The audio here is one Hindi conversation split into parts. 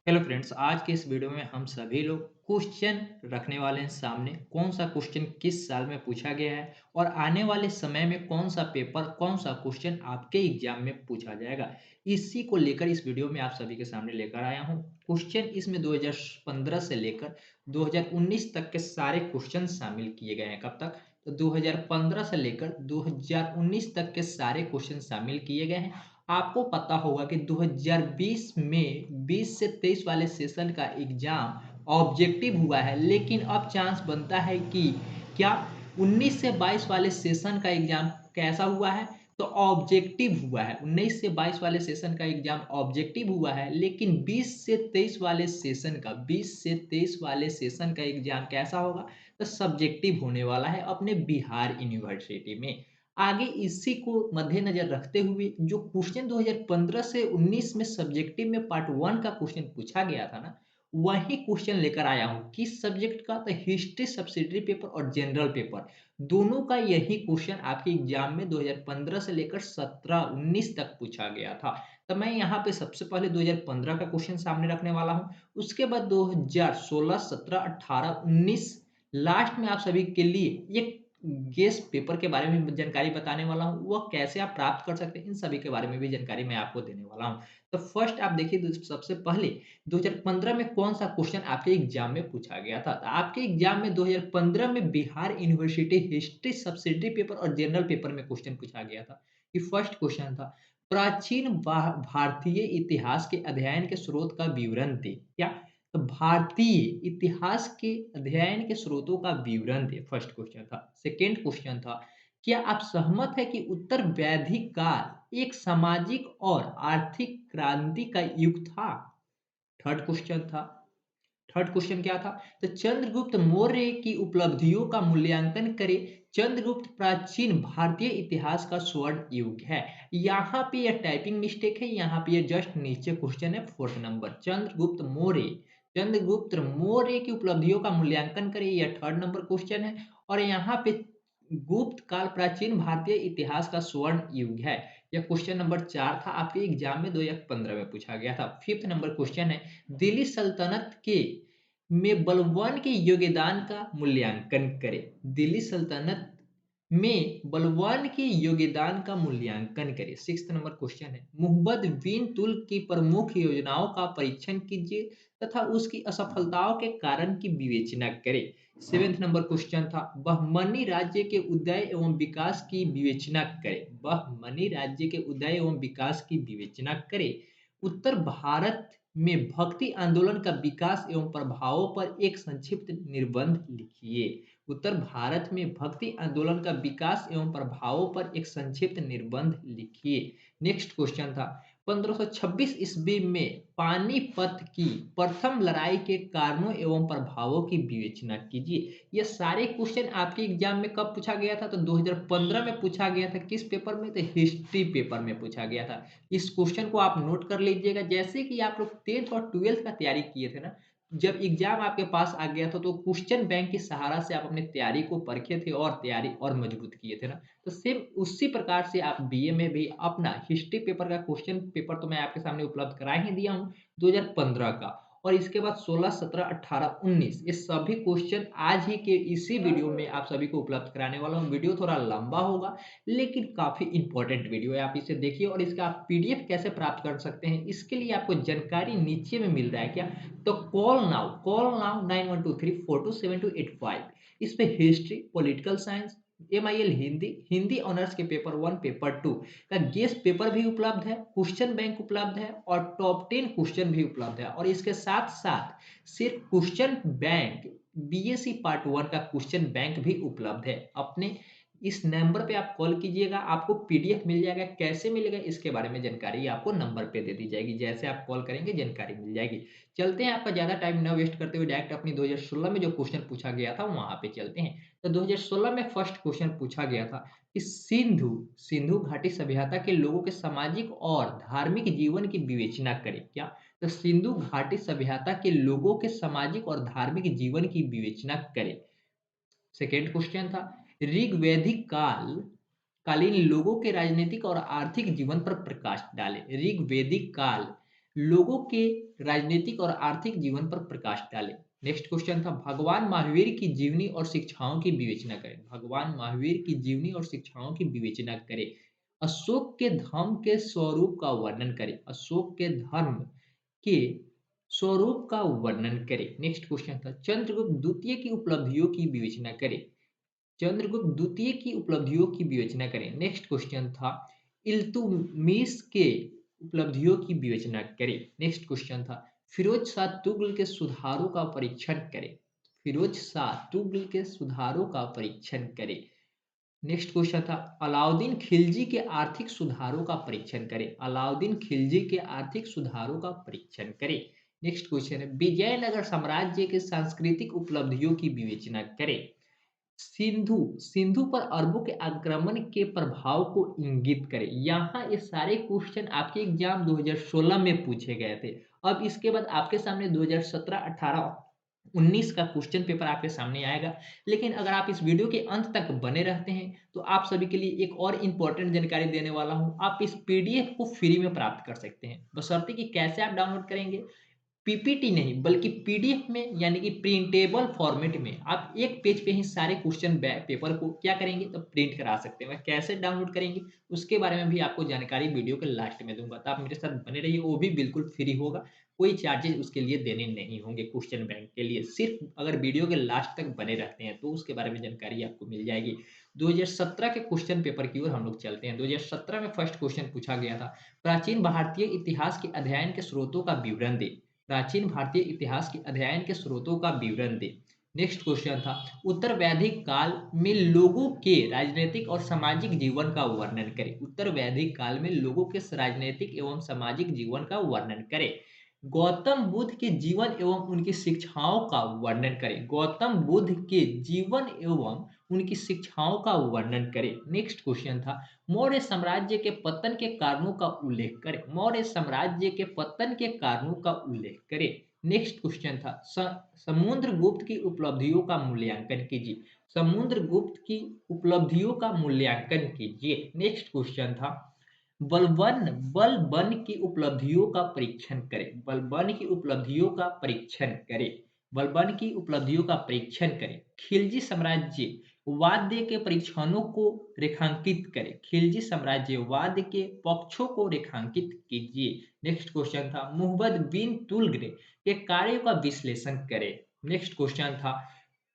हेलो फ्रेंड्स, आज के इस वीडियो में हम सभी लोग क्वेश्चन रखने वाले हैं सामने। कौन सा क्वेश्चन किस साल में पूछा गया है और आने वाले समय में कौन सा पेपर, कौन सा क्वेश्चन आपके एग्जाम में पूछा जाएगा, इसी को लेकर इस वीडियो में आप सभी के सामने लेकर आया हूं। क्वेश्चन इसमें 2015 से लेकर 2019 तक के सारे क्वेश्चन शामिल किए गए हैं। कब तक? तो 2015 से लेकर 2019 तक के सारे क्वेश्चन शामिल किए गए हैं। आपको पता होगा कि 2020 में 20 से 23 वाले सेशन का एग्जाम ऑब्जेक्टिव हुआ है, लेकिन अब चांस बनता है कि क्या 19 से 22 वाले सेशन का एग्जाम कैसा हुआ है? तो ऑब्जेक्टिव हुआ है। 19 से 22 वाले सेशन का एग्जाम ऑब्जेक्टिव हुआ है, लेकिन 20 से 23 वाले सेशन का एग्जाम कैसा होगा? तो सब्जेक्टिव होने वाला है अपने बिहार यूनिवर्सिटी में। आगे इसी को मद्देनजर रखते हुए जो क्वेश्चन 2015 से 19 में सब्जेक्टिव में पार्ट 1 का क्वेश्चन पूछा गया था ना, वही क्वेश्चन लेकर आया हूँ। किस सब्जेक्ट का? तो हिस्ट्री सब्सिडरी पेपर और जनरल पेपर, दोनों का यही क्वेश्चन आपके एग्जाम में 2015 से लेकर 17-19 तक पूछा गया था। तो मैं यहाँ पे सबसे पहले 2015 का क्वेश्चन सामने रखने वाला हूँ, उसके बाद 2016, 17, 18, 19 लास्ट में आप सभी के लिए एक गेस्ट पेपर के बारे में जानकारी बताने वाला हूँ। वह कैसे आप प्राप्त कर सकते हैं, इन सभी के बारे में भी जानकारी मैं आपको देने वाला हूँ। तो फर्स्ट आप देखिए, सबसे पहले 2015 में कौन सा क्वेश्चन आपके एग्जाम में पूछा गया था। तो आपके एग्जाम में 2015 में Bihar university history subsidiary paper और जनरल पेपर में क्वेश्चन पूछा गया था। कि फर्स्ट क्वेश्चन था, प्राचीन भारतीय इतिहास के अध्ययन के स्रोत का विवरण दे। क्या? तो भारतीय इतिहास के अध्ययन के स्रोतों का विवरण दे, फर्स्ट क्वेश्चन था। सेकेंड क्वेश्चन था, क्या आप सहमत है कि उत्तर वैदिक काल एक सामाजिक और आर्थिक क्रांति का युग था? थर्ड क्वेश्चन था। थर्ड क्वेश्चन क्या था? तो चंद्रगुप्त मौर्य की उपलब्धियों का मूल्यांकन करें। चंद्रगुप्त प्राचीन भारतीय इतिहास का स्वर्ण युग है। यहाँ पे यह टाइपिंग मिस्टेक है, यहाँ पे ये जस्ट नीचे क्वेश्चन है फोर्थ नंबर। चंद्रगुप्त मौर्य की उपलब्धियों का मूल्यांकन करें, यह थर्ड नंबर क्वेश्चन है। और यहाँ पे गुप्त काल प्राचीन भारतीय इतिहास का स्वर्ण युग है। यह क्वेश्चन नंबर 4 था, आपके एग्जाम में 2015 में पूछा गया था। फिफ्थ नंबर क्वेश्चन है, दिल्ली सल्तनत के में बलवान के योगदान का मूल्यांकन करें। दिल्ली सल्तनत में बलवान के योगदान का मूल्यांकन करें। सिक्स नंबर क्वेश्चन है, मुहम्मद बिन तुल की प्रमुख योजनाओं का परीक्षण कीजिए तथा उसकी असफलताओं के कारण की विवेचना करें। सेवेंथ नंबर क्वेश्चन था, बहमनी राज्य के उदय एवं विकास की विवेचना करें। बहमनी राज्य के उदय एवं विकास की विवेचना करें। उत्तर भारत में भक्ति आंदोलन का विकास एवं प्रभावों पर एक संक्षिप्त निबंध लिखिए। उत्तर भारत में भक्ति आंदोलन का विकास एवं प्रभावों पर एक संक्षिप्त निबंध लिखिए। नेक्स्ट क्वेश्चन था, 1526 ईस्वी में पानीपत की प्रथम लड़ाई के कारणों एवं प्रभावों की विवेचना कीजिए। ये सारे क्वेश्चन आपके एग्जाम में कब पूछा गया था? तो 2015 में पूछा गया था। किस पेपर में? तो हिस्ट्री पेपर में पूछा गया था। इस क्वेश्चन को आप नोट कर लीजिएगा। जैसे कि आप लोग 10th और 12th का तैयारी किए थे ना, जब एग्जाम आपके पास आ गया था तो क्वेश्चन बैंक के सहारा से आप अपनी तैयारी को परखे थे और तैयारी और मजबूत किए थे ना, तो सेम उसी प्रकार से आप बीए में भी अपना हिस्ट्री पेपर का क्वेश्चन पेपर तो मैं आपके सामने उपलब्ध करा ही दिया हूँ 2015 का। और इसके बाद 16, 17, 18, 19 ये सभी क्वेश्चन आज ही के इसी वीडियो में आप सभी को उपलब्ध कराने वाला हूँ। वीडियो थोड़ा लंबा होगा, लेकिन काफी इंपॉर्टेंट वीडियो है। आप इसे देखिए और इसका आप पीडीएफ कैसे प्राप्त कर सकते हैं, इसके लिए आपको जानकारी नीचे में मिल रहा है। क्या? तो कॉल नाउ 9123427285। इस पे history, political science, MIL Hindi, Hindi honours के पेपर 1, पेपर 2 का गेस्ट पेपर भी उपलब्ध है, क्वेश्चन बैंक उपलब्ध है और टॉप 10 क्वेश्चन भी उपलब्ध है। और इसके साथ साथ सिर्फ क्वेश्चन बैंक बीएससी पार्ट 1 का क्वेश्चन बैंक भी उपलब्ध है। अपने इस नंबर पे आप कॉल कीजिएगा, आपको पीडीएफ मिल जाएगा। कैसे मिलेगा इसके बारे में जानकारी आपको नंबर पे दे दी जाएगी। जैसे आप कॉल करेंगे जानकारी मिल जाएगी। चलते हैं, आपका ज्यादा टाइम न वेस्ट करते हुए डायरेक्ट अपनी 2016 में जो क्वेश्चन पूछा गया था वहां पे चलते हैं। तो 2016 में फर्स्ट क्वेश्चन पूछा गया था कि सिंधु सिंधु घाटी सभ्यता के लोगों के सामाजिक और धार्मिक जीवन की विवेचना करें। क्या? तो सिंधु घाटी सभ्यता के लोगों के सामाजिक और धार्मिक जीवन की विवेचना करें। सेकेंड क्वेश्चन था, ऋग्वैदिक कालीन लोगों के राजनीतिक और आर्थिक जीवन पर प्रकाश डालें। ऋग्वैदिक काल लोगों के राजनीतिक और आर्थिक जीवन पर प्रकाश डाले। नेक्स्ट क्वेश्चन था भगवान महावीर की जीवनी और शिक्षाओं की विवेचना करें। भगवान महावीर की जीवनी और शिक्षाओं की विवेचना करें। अशोक के धर्म के स्वरूप का वर्णन करें। अशोक के धर्म के स्वरूप का वर्णन करें। नेक्स्ट क्वेश्चन था चंद्रगुप्त द्वितीय की उपलब्धियों की विवेचना करें। चंद्रगुप्त द्वितीय की उपलब्धियों की विवेचना करें। नेक्स्ट क्वेश्चन था इल्तुतमिश के उपलब्धियों की विवेचना करें। नेक्स्ट क्वेश्चन था फिरोज शाह तुगलक के सुधारों का परीक्षण करें। फिरोज शाह तुगलक के सुधारों का परीक्षण करें। नेक्स्ट क्वेश्चन था अलाउद्दीन खिलजी के आर्थिक सुधारों का परीक्षण करें। अलाउद्दीन खिलजी के आर्थिक सुधारों का परीक्षण करें। नेक्स्ट क्वेश्चन है विजयनगर साम्राज्य के सांस्कृतिक उपलब्धियों की विवेचना करें। सिंधु सिंधु पर अरबों के आक्रमण के प्रभाव को इंगित करें। यहाँ ये सारे क्वेश्चन आपके एग्जाम 2016 में पूछे गए थे। अब इसके बाद आपके सामने 2017, 18, 19 का क्वेश्चन पेपर आपके सामने आएगा। लेकिन अगर आप इस वीडियो के अंत तक बने रहते हैं तो आप सभी के लिए एक और इम्पोर्टेंट जानकारी देने वाला हूं। आप इस पीडीएफ को फ्री में प्राप्त कर सकते हैं, बशर्ते कि कैसे आप डाउनलोड करेंगे। पीपीटी नहीं बल्कि पीडीएफ में यानी कि प्रिंटेबल फॉर्मेट में आप एक पेज पे ही सारे क्वेश्चन पेपर को क्या करेंगे तो प्रिंट करा सकते हैं। वह कैसे डाउनलोड करेंगे उसके बारे में भी आपको जानकारी वीडियो के लास्ट में दूंगा, तो आप मेरे साथ बने रहिए। वो भी बिल्कुल फ्री होगा, कोई चार्जेस उसके लिए देने नहीं होंगे। क्वेश्चन बैंक के लिए सिर्फ अगर वीडियो के लास्ट तक बने रहते हैं तो उसके बारे में जानकारी आपको मिल जाएगी। 2017 के क्वेश्चन पेपर की ओर हम लोग चलते हैं। 2017 में फर्स्ट क्वेश्चन पूछा गया था प्राचीन भारतीय इतिहास के अध्ययन के स्रोतों का विवरण दे। प्राचीन भारतीय इतिहास के अध्ययन के स्रोतों का विवरण दे। नेक्स्ट क्वेश्चन था उत्तर वैदिक काल में लोगों के राजनीतिक और सामाजिक जीवन का वर्णन करें। उत्तर वैदिक काल में लोगों के राजनीतिक एवं सामाजिक जीवन का वर्णन करें। गौतम बुद्ध के जीवन एवं उनकी शिक्षाओं का वर्णन करें। गौतम बुद्ध के जीवन एवं उनकी शिक्षाओं का वर्णन करें। नेक्स्ट क्वेश्चन था मौर्य साम्राज्य के पतन के कारणों का उल्लेख करें। मौर्य साम्राज्य के पतन के कारणों का उल्लेख करें। नेक्स्ट क्वेश्चन था समुद्रगुप्त की उपलब्धियों का मूल्यांकन कीजिए। समुद्रगुप्त की उपलब्धियों का मूल्यांकन कीजिए। नेक्स्ट क्वेश्चन था बलबन की उपलब्धियों का परीक्षण करें। बलबन की उपलब्धियों का परीक्षण करें। बलबन की उपलब्धियों का परीक्षण करें। खिलजी साम्राज्य वाद्य के परीक्षणों को रेखांकित करें। खिलजी साम्राज्यवाद के पक्षों को रेखांकित कीजिए। नेक्स्ट क्वेश्चन था मुहम्मद बिन तुगलक के कार्यों का विश्लेषण करें। नेक्स्ट क्वेश्चन था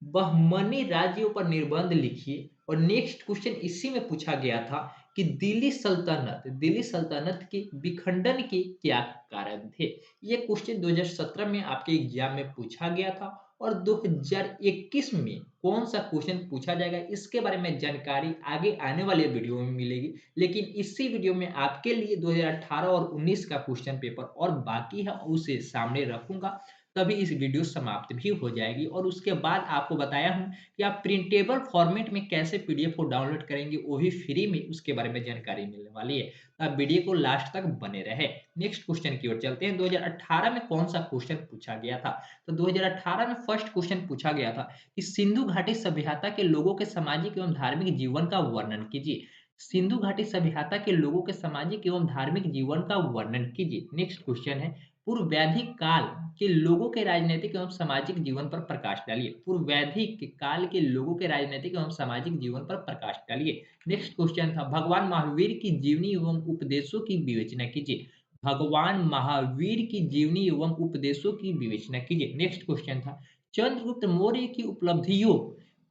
बहमनी राज्यों पर निबंध लिखिए। और नेक्स्ट क्वेश्चन इसी में पूछा गया था कि दिल्ली सल्तनत के विखंडन के क्या कारण थे। ये क्वेश्चन 2017 में आपके एग्जाम में पूछा गया था और 2021 में कौन सा क्वेश्चन पूछा जाएगा इसके बारे में जानकारी आगे आने वाले वीडियो में मिलेगी। लेकिन इसी वीडियो में आपके लिए 2018 और 19 का क्वेश्चन पेपर और बाकी है उसे सामने रखूंगा, तभी इस वीडियो समाप्त भी हो जाएगी। और उसके बाद आपको बताया हूं कि आप प्रिंटेबल फॉर्मेट में कैसे पीडीएफ को डाउनलोड करेंगे वो भी फ्री में, उसके बारे में जानकारी मिलने वाली है। तो आप वीडियो को लास्ट तक बने रहे। नेक्स्ट क्वेश्चन की ओर चलते हैं। 2018 में कौन सा क्वेश्चन पूछा गया था तो 2018 में फर्स्ट क्वेश्चन पूछा गया था कि सिंधु घाटी सभ्यता के लोगों के सामाजिक एवं धार्मिक जीवन का वर्णन कीजिए। सिंधु घाटी सभ्यता के लोगों के सामाजिक एवं धार्मिक जीवन का वर्णन कीजिए। नेक्स्ट क्वेश्चन है पूर्व वैदिक काल के लोगों के राजनीतिक एवं सामाजिक जीवन पर प्रकाश डालिए। पूर्व वैदिक काल के लोगों के राजनीतिक एवं सामाजिक जीवन पर प्रकाश डालिए। नेक्स्ट क्वेश्चन था भगवान महावीर की जीवनी एवं उपदेशों की विवेचना कीजिए। भगवान महावीर की जीवनी एवं उपदेशों की विवेचना कीजिए। नेक्स्ट क्वेश्चन था चंद्रगुप्त मौर्य की उपलब्धियों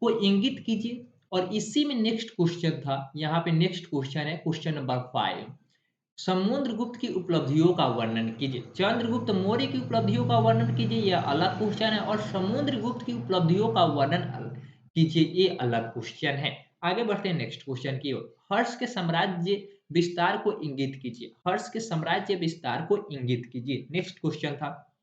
को इंगित कीजिए। और इसी में नेक्स्ट क्वेश्चन था, यहाँ पे नेक्स्ट क्वेश्चन है क्वेश्चन नंबर 5 समुद्रगुप्त की उपलब्धियों का वर्णन कीजिए। चंद्रगुप्त मौर्य की उपलब्धियों का वर्णन कीजिए, यह अलग क्वेश्चन है। और समुद्रगुप्त की उपलब्धियों का वर्णन कीजिए, ये अलग क्वेश्चन है। आगे बढ़ते हैं नेक्स्ट क्वेश्चन की ओर। हर्ष के साम्राज्य विस्तार को इंगित कीजिए। हर्ष के साम्राज्य विस्तार को इंगित कीजिए। नेक्स्ट क्वेश्चन था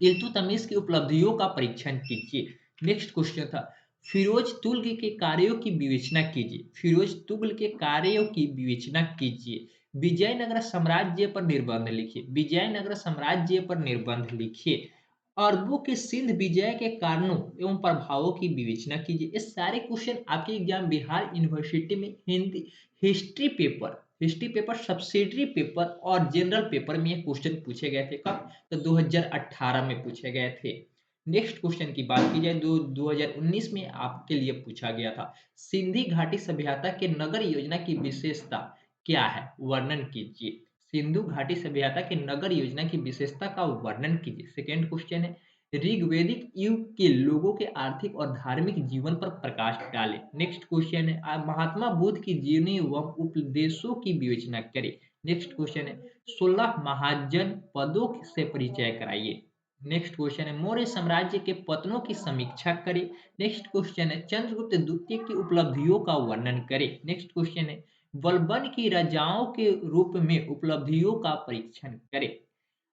इल्तुतमिश की उपलब्धियों का परीक्षण कीजिए। नेक्स्ट क्वेश्चन था फिरोज तुगलक के कार्यों की विवेचना कीजिए। फिरोज तुगलक के कार्यों की विवेचना कीजिए। विजयनगर साम्राज्य पर निबंध लिखिए। विजयनगर साम्राज्य पर निबंध लिखिए। अरबों के सिंध विजय के कारणों एवं प्रभावों की विवेचना कीजिए। ये सारे क्वेश्चन आपके एग्जाम बिहार यूनिवर्सिटी में Hindi history paper history paper, subsidiary paper और जनरल पेपर में ये क्वेश्चन पूछे गए थे। कब? तो 2018 में पूछे गए थे। नेक्स्ट क्वेश्चन की बात की जाए 2019 में आपके लिए पूछा गया था। सिंधी घाटी सभ्यता के नगर योजना की विशेषता क्या है? वर्णन कीजिए। सिंधु घाटी सभ्यता के नगर योजना की विशेषता का वर्णन कीजिए। सेकेंड क्वेश्चन है ऋग्वैदिक युग के लोगों के आर्थिक और धार्मिक जीवन पर प्रकाश डालें। नेक्स्ट क्वेश्चन है महात्मा बुद्ध की जीवनी व उपदेशों की विवेचना करें। नेक्स्ट क्वेश्चन है 16 महाजन पदों से परिचय कराइए। नेक्स्ट क्वेश्चन है मौर्य साम्राज्य के पतनों की समीक्षा करें। नेक्स्ट क्वेश्चन है चंद्रगुप्त द्वितीय की उपलब्धियों का वर्णन करें। नेक्स्ट क्वेश्चन है बलबन की राजाओं के रूप में उपलब्धियों का परीक्षण करें।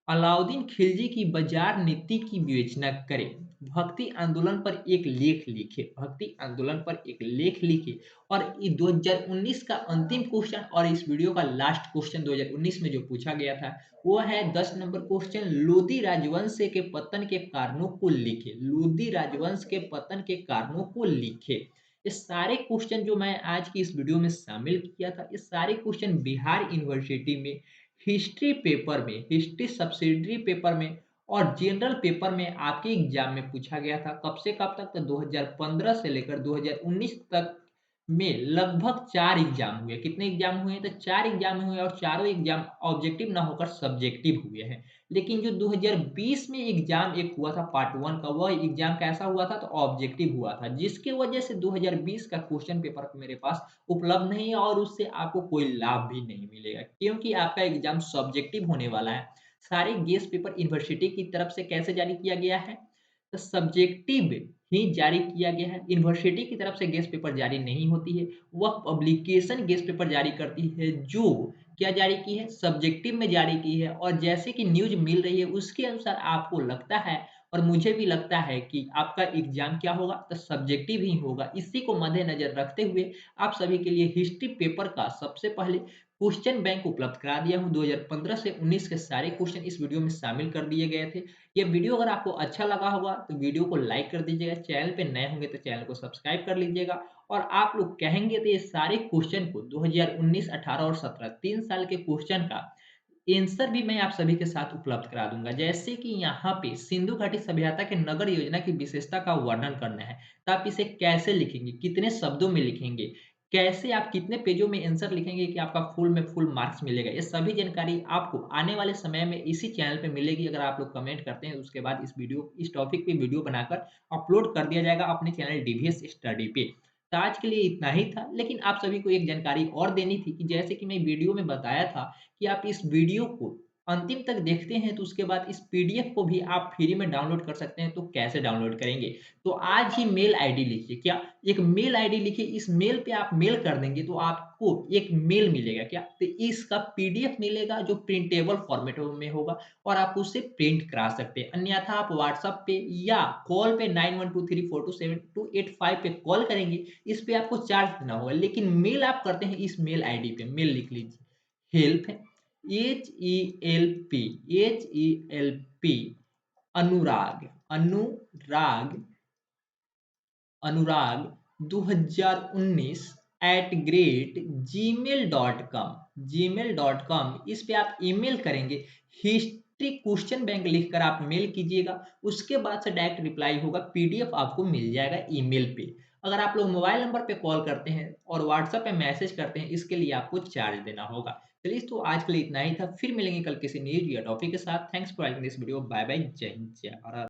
अलाउद्दीन खिलजी की बाजार नीति की विवेचना करें। भक्ति आंदोलन पर एक लेख लिखे। भक्ति आंदोलन पर एक लेख लिखे। और 2019 का अंतिम क्वेश्चन और इस वीडियो का लास्ट क्वेश्चन 2019 में जो पूछा गया था वो है 10 नंबर क्वेश्चन लोदी राजवंश के पतन के कारणों को लिखे। लोदी राजवंश के पतन के कारणों को लिखे। ये सारे क्वेश्चन जो मैं आज की इस वीडियो में शामिल किया था ये सारे क्वेश्चन बिहार यूनिवर्सिटी में हिस्ट्री पेपर में, हिस्ट्री सब्सिडरी पेपर में और जनरल पेपर में आपके एग्जाम में पूछा गया था। कब से कब तक? तो 2015 से लेकर 2019 तक में लगभग 4 एग्जाम हुए। कितने एग्जाम हुए? तो 4 एग्जाम हुए और चारों एग्जाम ऑब्जेक्टिव ना होकर सब्जेक्टिव हुए हैं। लेकिन जो 2020 में एग्जाम एक हुआ था पार्ट 1 का वह एग्जाम कैसा हुआ था? तो ऑब्जेक्टिव हुआ था, जिसकी वजह से 2020 का क्वेश्चन पेपर मेरे पास उपलब्ध नहीं है और उससे आपको कोई लाभ भी नहीं मिलेगा क्योंकि आपका एग्जाम सब्जेक्टिव होने वाला है। सारे गेस्ट पेपर यूनिवर्सिटी की तरफ से कैसे जारी किया गया है? तो सब्जेक्टिव ही जारी किया गया है। यूनिवर्सिटी की तरफ से गेस्ट पेपर जारी नहीं होती है, वह पब्लिकेशन गेस्ट पेपर जारी करती है जो क्या जारी की है? सब्जेक्टिव में जारी की है। और जैसे कि न्यूज़ मिल रही है उसके अनुसार आपको लगता है और मुझे भी लगता है कि आपका एग्जाम क्या होगा? तो सब्जेक्टिव ही होगा। इसी को मद्देनजर रखते हुए आप सभी के लिए हिस्ट्री पेपर का सबसे पहले क्वेश्चन बैंक उपलब्ध करा दिया हूँ। 2015 से 19 के सारे क्वेश्चन इस वीडियो में शामिल कर दिए गए थे। ये वीडियो अगर आपको अच्छा लगा होगा तो वीडियो को लाइक कर दीजिएगा। चैनल पे नए होंगे तो चैनल को सब्सक्राइब कर लीजिएगा। और आप लोग कहेंगे तो ये सारे क्वेश्चन को 2019, 18 और 17 3 साल के क्वेश्चन का आंसर भी मैं आप सभी के साथ उपलब्ध करा दूंगा। जैसे कि यहाँ पे सिंधु घाटी सभ्यता के नगर योजना की विशेषता का वर्णन करना है तो आप इसे कैसे लिखेंगे, कितने शब्दों में लिखेंगे, कैसे आप कितने पेजों में आंसर लिखेंगे कि आपका फुल में फुल मार्क्स मिलेगा। ये सभी जानकारी आपको आने वाले समय में इसी चैनल पे मिलेगी। अगर आप लोग कमेंट करते हैं उसके बाद इस टॉपिक पे वीडियो बनाकर अपलोड कर दिया जाएगा अपने चैनल डीवीएस स्टडी पे। तो आज के लिए इतना ही था, लेकिन आप सभी को एक जानकारी और देनी थी कि जैसे कि मैं वीडियो में बताया था कि आप इस वीडियो को अंतिम तक देखते हैं तो उसके बाद इस पीडीएफ को भी आप फ्री में डाउनलोड कर सकते हैं। तो कैसे डाउनलोड करेंगे? तो आज ही मेल आईडी लिखिए। क्या? एक मेल आईडी लिखिए। इस मेल पे आप मेल कर देंगे तो आपको एक मेल मिलेगा। क्या? तो इसका पीडीएफ मिलेगा जो प्रिंटेबल फॉर्मेट में होगा और आप उसे प्रिंट करा सकते हैं। अन्यथा आप व्हाट्सएप पे या कॉल पे 9123427285 पे कॉल करेंगे। इस पे आपको चार्ज देना होगा, लेकिन मेल आप करते हैं इस मेल आईडी पे। मेल लिख लीजिए हेल्प HELP HELP अनुराग अनुराग अनुराग 2019 @gmail.com इस पे आप ईमेल करेंगे। हिस्ट्री क्वेश्चन बैंक लिखकर आप मेल कीजिएगा। उसके बाद से डायरेक्ट रिप्लाई होगा, पीडीएफ आपको मिल जाएगा ईमेल पे। अगर आप लोग मोबाइल नंबर पे कॉल करते हैं और व्हाट्सएप पे मैसेज करते हैं इसके लिए आपको चार्ज देना होगा। चलिए तो आज के लिए इतना ही था। फिर मिलेंगे कल किसी न्यूज या टॉपिक के साथ। Thanks for watching this video. Bye bye. जय हिंद जय भारत।